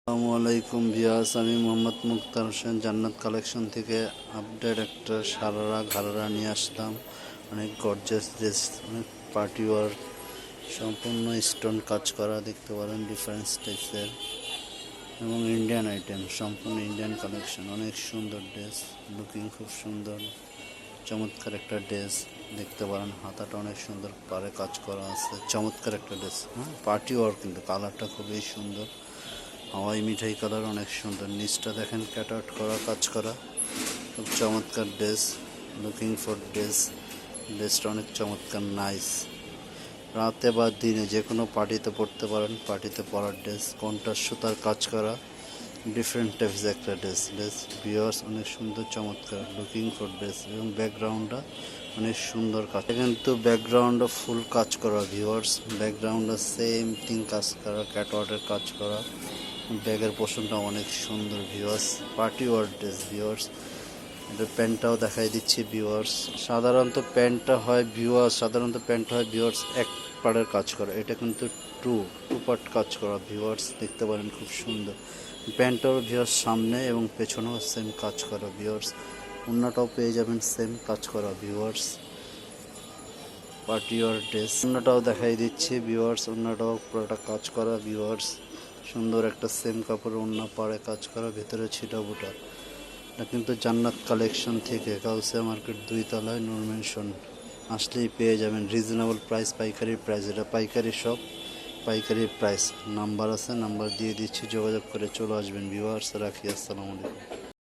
আসসালামু আলাইকুম ভিউয়ার্স, আমি মোহাম্মদ মুক্তার হোসেন জান্নাত কালেকশন থেকে আপডেট একটা সারারা ঘাড়ারা নিয়ে আসলাম। অনেক গর্জিয়াস ড্রেস, অনেক পার্টি ওয়ার, সম্পূর্ণ স্টোন কাজ করা দেখতে পারেন ডিফারেন্ট স্টাইলসের এবং ইন্ডিয়ান আইটেম, সম্পূর্ণ ইন্ডিয়ান কালেকশন। অনেক সুন্দর ড্রেস, লুকিং খুব সুন্দর, চমৎকার একটা ড্রেস দেখতে পারেন। হাতাটা অনেক সুন্দর, পারে কাজ করা আছে, চমৎকার একটা ড্রেস। পার্টি ওয়ার, কিন্তু কালারটা খুবই সুন্দর, হাওয়াই মিঠাই কালার, অনেক সুন্দর। নিচটা দেখেন ক্যাটার্ট করা, কাজ করা, খুব চমৎকার ড্রেস। লুকিং ফর ড্রেসটা অনেক চমৎকার, নাইস। রাতে বা দিনে যে কোনো পার্টিতে পরতে পারেন, পার্টিতে পরার ড্রেস। কোনটা সুতার কাজ করা, ডিফারেন্ট টাইপস একটা ড্রেস ভিউয়ার্স, অনেক সুন্দর চমৎকার। লুকিং ফর ড্রেস এবং ব্যাকগ্রাউন্ডটা অনেক সুন্দর কাজ, কিন্তু ব্যাকগ্রাউন্ডে ফুল কাজ করা ভিউয়ার্স, ব্যাকগ্রাউন্ডে সেম থিং কাজ করা, ক্যাটওয়ার্কের কাজ করা। ব্যাগের পোর্শনটা অনেক সুন্দর viewers, party war dress viewers. এটা প্যান্টটাও দেখাই দিচ্ছি ভিউয়ার্স। সাধারণত প্যান্টটা হয় ভিউয়ার্স এক পার্টের কাজ করা, এটা কিন্তু টু পার্ট কাজ করা ভিউয়ার্স, দেখতে পারেন খুব সুন্দর। প্যান্টটাও ভিউয়ার্স সামনে এবং পেছনেও সেম কাজ করা ভিউয়ার্স। ওড়নাটাও পেয়ে যাবেন সেম কাজ করা ভিউয়ার্স, পার্টি ওয়ার ড্রেস। ওড়নাটাও দেখাই দিচ্ছি ভিউয়ার্স, ওড়নাটাও পুরোটা কাজ করা ভিউয়ার্স। সুন্দর একটা সেম কাপড়, ওড়না পাড়ে কাজ করা, ভেতরে ছিটা বুটা। এটা কিন্তু জান্নাত কালেকশন থেকে, কাউসিয়া মার্কেট 2 তলায়, নূর মেনশন আসলেই পেয়ে যাবেন রিজনেবল প্রাইস, পাইকারি প্রাইস। এটা পাইকারি শপ, পাইকারি প্রাইস। নাম্বার আছে, নাম্বার দিয়ে দিচ্ছি, যোগাযোগ করে চলে আসবেন ভিউয়ার্স। রাখি, আসসালামু আলাইকুম।